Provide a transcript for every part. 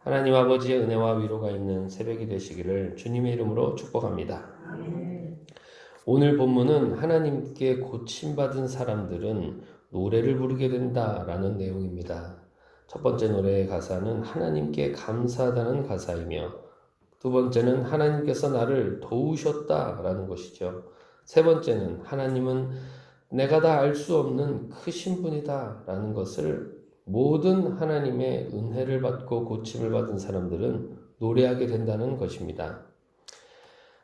하나님 아버지의 은혜와 위로가 있는 새벽이 되시기를 주님의 이름으로 축복합니다. 오늘 본문은 하나님께 고침받은 사람들은 노래를 부르게 된다라는 내용입니다. 첫 번째 노래의 가사는 하나님께 감사하다는 가사이며 두 번째는 하나님께서 나를 도우셨다라는 것이죠. 세 번째는 하나님은 내가 다 알 수 없는 크신 분이다라는 것을 모든 하나님의 은혜를 받고 고침을 받은 사람들은 노래하게 된다는 것입니다.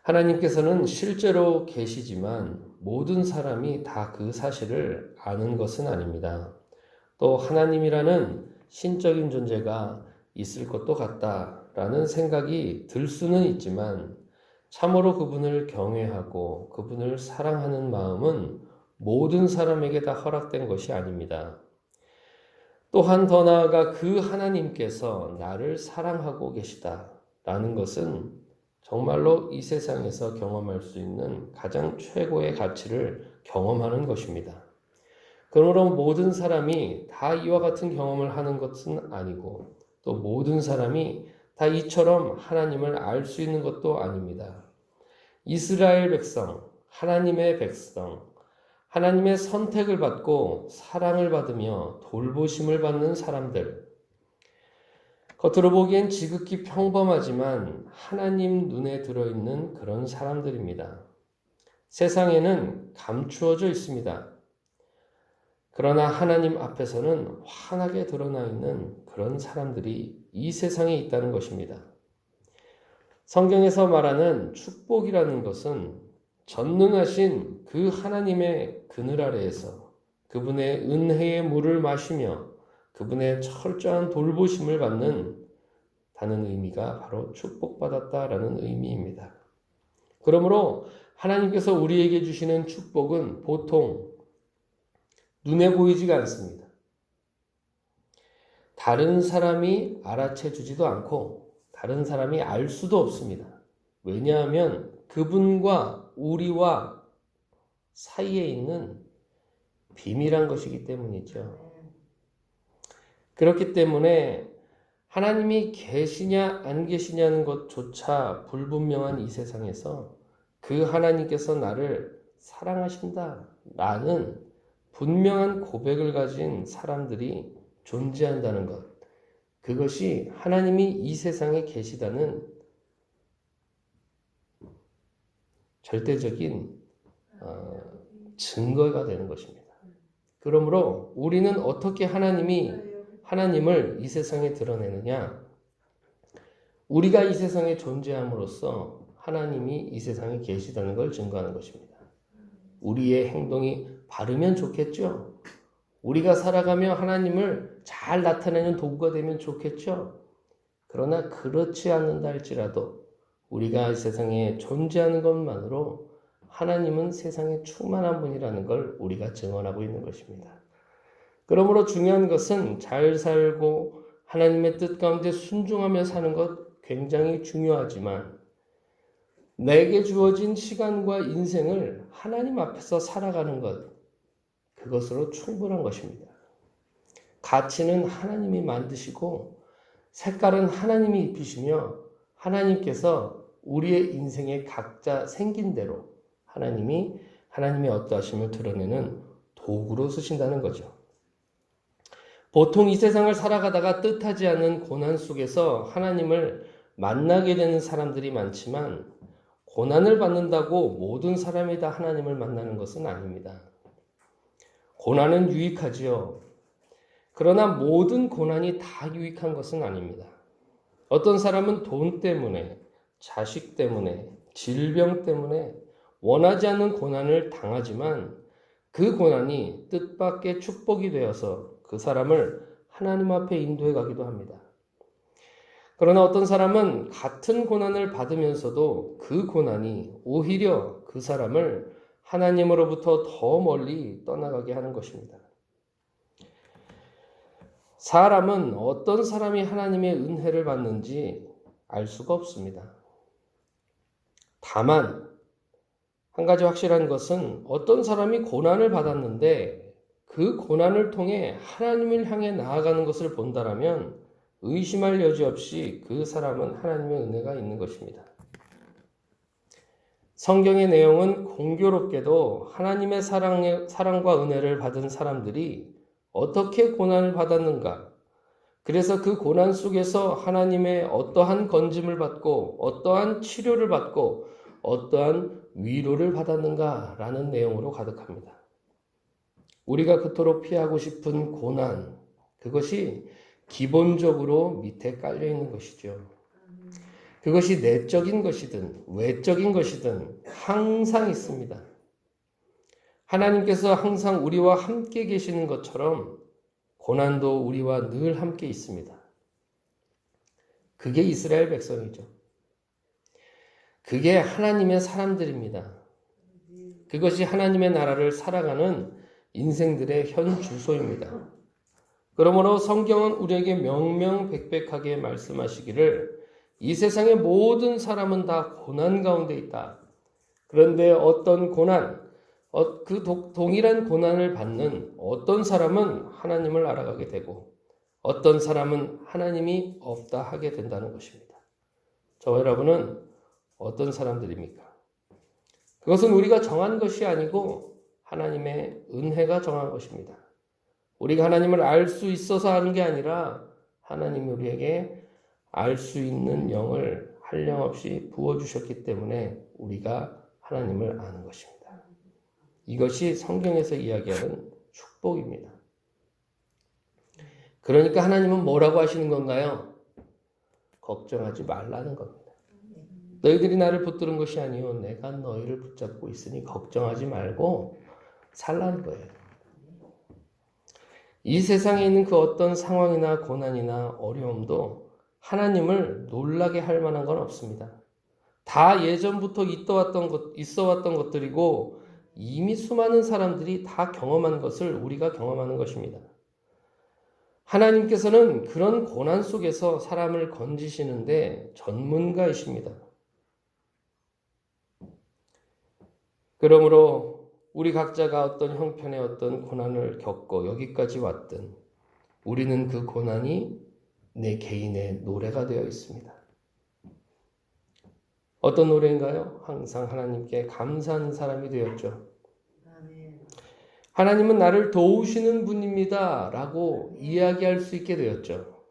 하나님께서는 실제로 계시지만 모든 사람이 다 그 사실을 아는 것은 아닙니다. 또 하나님이라는 신적인 존재가 있을 것도 같다라는 생각이 들 수는 있지만 참으로 그분을 경외하고 그분을 사랑하는 마음은 모든 사람에게 다 허락된 것이 아닙니다. 또한 더 나아가 그 하나님께서 나를 사랑하고 계시다라는 것은 정말로 이 세상에서 경험할 수 있는 가장 최고의 가치를 경험하는 것입니다. 그러므로 모든 사람이 다 이와 같은 경험을 하는 것은 아니고 또 모든 사람이 다 이처럼 하나님을 알 수 있는 것도 아닙니다. 이스라엘 백성, 하나님의 백성, 하나님의 선택을 받고 사랑을 받으며 돌보심을 받는 사람들, 겉으로 보기엔 지극히 평범하지만 하나님 눈에 들어있는 그런 사람들입니다. 세상에는 감추어져 있습니다. 그러나 하나님 앞에서는 환하게 드러나 있는 그런 사람들이 이 세상에 있다는 것입니다. 성경에서 말하는 축복이라는 것은 전능하신 그 하나님의 그늘 아래에서 그분의 은혜의 물을 마시며 그분의 철저한 돌보심을 받는 다는 의미가 바로 축복받았다라는 의미입니다. 그러므로 하나님께서 우리에게 주시는 축복은 보통 눈에 보이지가 않습니다. 다른 사람이 알아채 주지도 않고 다른 사람이 알 수도 없습니다. 왜냐하면 그분과 우리와 사이에 있는 비밀한 것이기 때문이죠. 그렇기 때문에 하나님이 계시냐 안 계시냐는 것조차 불분명한 이 세상에서 그 하나님께서 나를 사랑하신다라는 분명한 고백을 가진 사람들이 존재한다는 것, 그것이 하나님이 이 세상에 계시다는 절대적인 증거가 되는 것입니다. 그러므로 우리는 어떻게 하나님을 이 세상에 드러내느냐? 우리가 이 세상에 존재함으로써 하나님이 이 세상에 계시다는 걸 증거하는 것입니다. 우리의 행동이 바르면 좋겠죠? 우리가 살아가며 하나님을 잘 나타내는 도구가 되면 좋겠죠? 그러나 그렇지 않는다 할지라도 우리가 이 세상에 존재하는 것만으로 하나님은 세상에 충만한 분이라는 걸 우리가 증언하고 있는 것입니다. 그러므로 중요한 것은 잘 살고 하나님의 뜻 가운데 순종하며 사는 것 굉장히 중요하지만 내게 주어진 시간과 인생을 하나님 앞에서 살아가는 것, 그것으로 충분한 것입니다. 가치는 하나님이 만드시고 색깔은 하나님이 입히시며 하나님께서 우리의 인생에 각자 생긴 대로 하나님의 어떠하심을 드러내는 도구로 쓰신다는 거죠. 보통 이 세상을 살아가다가 뜻하지 않는 고난 속에서 하나님을 만나게 되는 사람들이 많지만 고난을 받는다고 모든 사람이 다 하나님을 만나는 것은 아닙니다. 고난은 유익하지요. 그러나 모든 고난이 다 유익한 것은 아닙니다. 어떤 사람은 돈 때문에, 자식 때문에, 질병 때문에 원하지 않는 고난을 당하지만 그 고난이 뜻밖의 축복이 되어서 그 사람을 하나님 앞에 인도해 가기도 합니다. 그러나 어떤 사람은 같은 고난을 받으면서도 그 고난이 오히려 그 사람을 하나님으로부터 더 멀리 떠나가게 하는 것입니다. 사람은 어떤 사람이 하나님의 은혜를 받는지 알 수가 없습니다. 다만 한 가지 확실한 것은 어떤 사람이 고난을 받았는데 그 고난을 통해 하나님을 향해 나아가는 것을 본다라면 의심할 여지 없이 그 사람은 하나님의 은혜가 있는 것입니다. 성경의 내용은 공교롭게도 하나님의 사랑과 은혜를 받은 사람들이 어떻게 고난을 받았는가, 그래서 그 고난 속에서 하나님의 어떠한 건짐을 받고 어떠한 치료를 받고 어떠한 위로를 받았는가라는 내용으로 가득합니다. 우리가 그토록 피하고 싶은 고난, 그것이 기본적으로 밑에 깔려 있는 것이죠. 그것이 내적인 것이든 외적인 것이든 항상 있습니다. 하나님께서 항상 우리와 함께 계시는 것처럼 고난도 우리와 늘 함께 있습니다. 그게 이스라엘 백성이죠. 그게 하나님의 사람들입니다. 그것이 하나님의 나라를 살아가는 인생들의 현 주소입니다. 그러므로 성경은 우리에게 명명백백하게 말씀하시기를 이 세상의 모든 사람은 다 고난 가운데 있다. 그런데 어떤 고난, 그 동일한 고난을 받는 어떤 사람은 하나님을 알아가게 되고 어떤 사람은 하나님이 없다 하게 된다는 것입니다. 저와 여러분은 어떤 사람들입니까? 그것은 우리가 정한 것이 아니고 하나님의 은혜가 정한 것입니다. 우리가 하나님을 알 수 있어서 아는 게 아니라 하나님이 우리에게 알 수 있는 영을 한량없이 부어주셨기 때문에 우리가 하나님을 아는 것입니다. 이것이 성경에서 이야기하는 축복입니다. 그러니까 하나님은 뭐라고 하시는 건가요? 걱정하지 말라는 겁니다. 너희들이 나를 붙드는 것이 아니요 내가 너희를 붙잡고 있으니 걱정하지 말고 살라는 거예요. 이 세상에 있는 그 어떤 상황이나 고난이나 어려움도 하나님을 놀라게 할 만한 건 없습니다. 다 예전부터 있어 왔던 것들이고 이미 수많은 사람들이 다 경험한 것을 우리가 경험하는 것입니다. 하나님께서는 그런 고난 속에서 사람을 건지시는데 전문가이십니다. 그러므로 우리 각자가 어떤 형편의 어떤 고난을 겪고 여기까지 왔든 우리는 그 고난이 내 개인의 노래가 되어 있습니다. 어떤 노래인가요? 항상 하나님께 감사하는 사람이 되었죠. 하나님은 나를 도우시는 분입니다 라고 이야기할 수 있게 되었죠.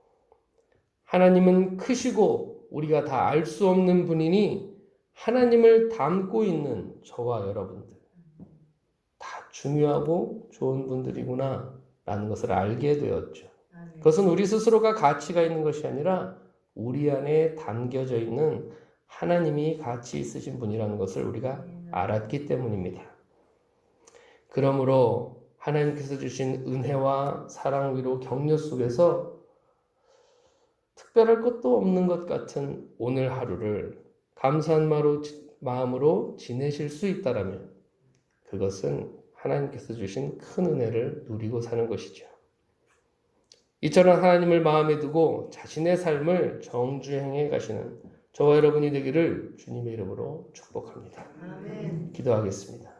하나님은 크시고 우리가 다 알 수 없는 분이니 하나님을 닮고 있는 저와 여러분들 다 중요하고 좋은 분들이구나 라는 것을 알게 되었죠. 그것은 우리 스스로가 가치가 있는 것이 아니라 우리 안에 담겨져 있는 하나님이 가치 있으신 분이라는 것을 우리가 알았기 때문입니다. 그러므로 하나님께서 주신 은혜와 사랑, 위로, 격려 속에서 특별할 것도 없는 것 같은 오늘 하루를 감사한 마음으로 지내실 수 있다라면 그것은 하나님께서 주신 큰 은혜를 누리고 사는 것이죠. 이처럼 하나님을 마음에 두고 자신의 삶을 정주행해 가시는 저와 여러분이 되기를 주님의 이름으로 축복합니다. 아멘. 기도하겠습니다.